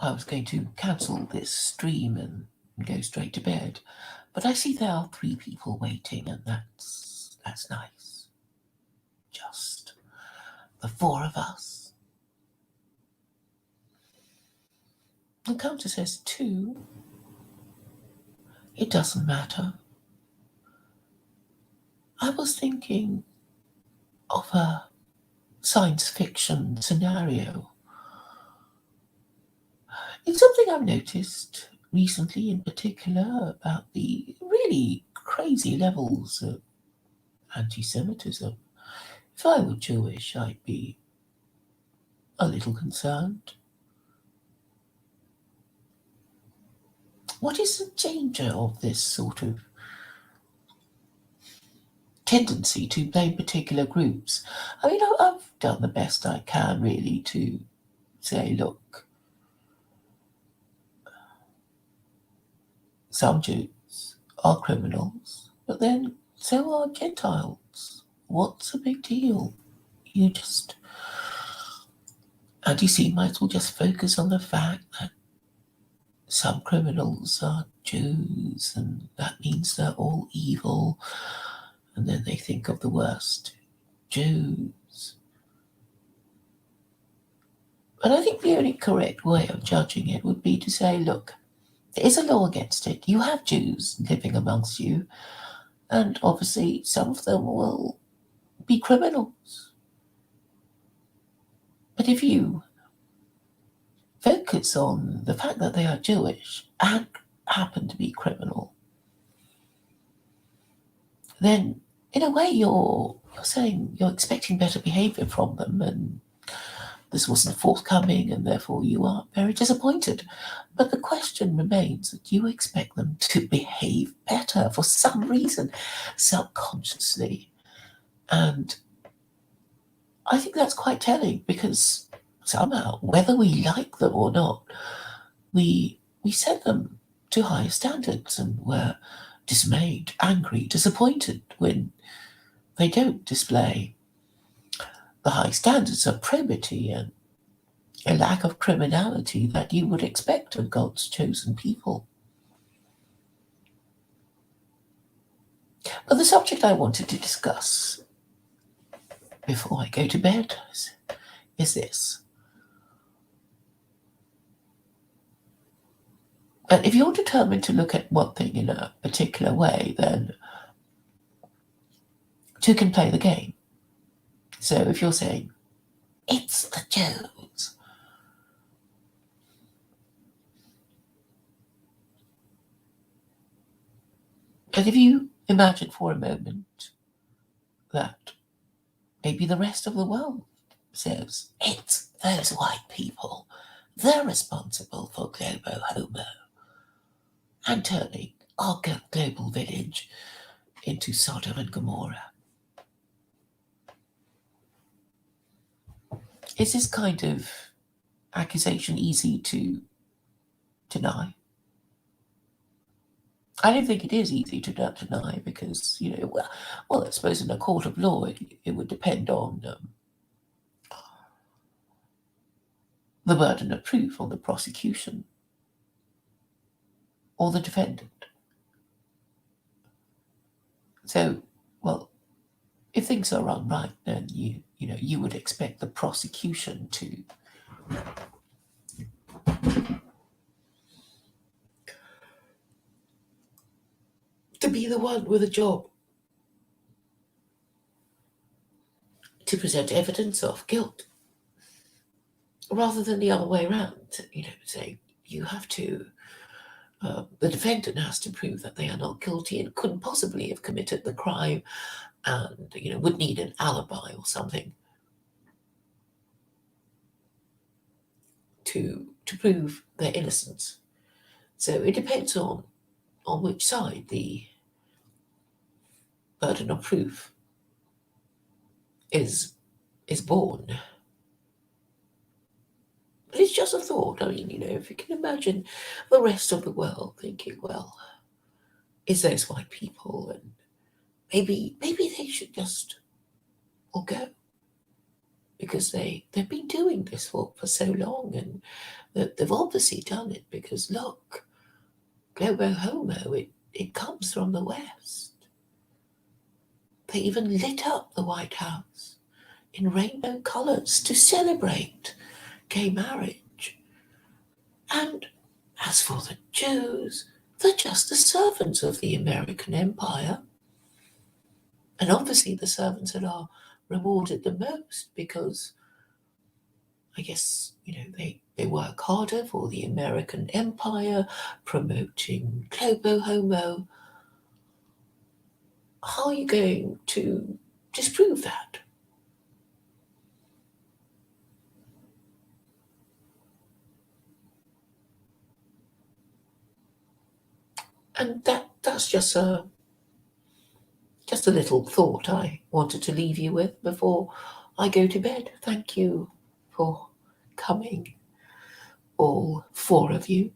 I was going to cancel this stream and go straight to bed, but I see there are 3 people waiting, and that's nice. Just the 4 of us. The counter says 2. It doesn't matter. I was thinking of a science fiction scenario. It's something I've noticed recently, in particular, about the really crazy levels of anti-Semitism. If I were Jewish, I'd be a little concerned. What is the danger of this sort of tendency to blame particular groups? I mean, I've done the best I can, really, to say, look, some Jews are criminals, but then so are Gentiles. What's the big deal? Anti-Semites will just focus on the fact that some criminals are Jews, and that means they're all evil, and then they think of the worst Jews. But I think the only correct way of judging it would be to say, look, there is a law against it. You have Jews living amongst you, and obviously some of them will be criminals. But if you focus on the fact that they are Jewish and happen to be criminal, then in a way you're saying you're expecting better behaviour from them, and this wasn't forthcoming, and therefore you are very disappointed. But the question remains that you expect them to behave better for some reason, subconsciously. And I think that's quite telling, because somehow, whether we like them or not, we set them to higher standards, and we're dismayed, angry, disappointed when they don't display the high standards of probity and a lack of criminality that you would expect of God's chosen people. But the subject I wanted to discuss before I go to bed is this. And if you're determined to look at one thing in a particular way, then 2 can play the game. So if you're saying, it's the Jews, and if you imagine for a moment that maybe the rest of the world says, it's those white people, they're responsible for global homo, and turning our global village into Sodom and Gomorrah. Is this kind of accusation easy to deny? I don't think it is easy to deny, because, well, I suppose in a court of law it would depend on the burden of proof on the prosecution or the defendant. So, well, if things are run right, then you would expect the prosecution to be the one with a job to present evidence of guilt, rather than the other way around. Saying you have to, the defendant has to prove that they are not guilty and couldn't possibly have committed the crime, and would need an alibi or something to prove their innocence. So it depends on which side the burden of proof is born. But it's just a thought. I mean, if you can imagine the rest of the world thinking, well, it's those white people, and maybe they should just all go. because they've been doing this for so long, and they've obviously done it because look, Globo Homo, it comes from the West. They even lit up the White House in rainbow colours to celebrate gay marriage. And as for the Jews, they're just the servants of the American Empire. And obviously the servants that are rewarded the most because I guess, they work harder for the American Empire, promoting Globo Homo. How are you going to disprove that? And that's just a little thought I wanted to leave you with before I go to bed. Thank you for coming, all four of you.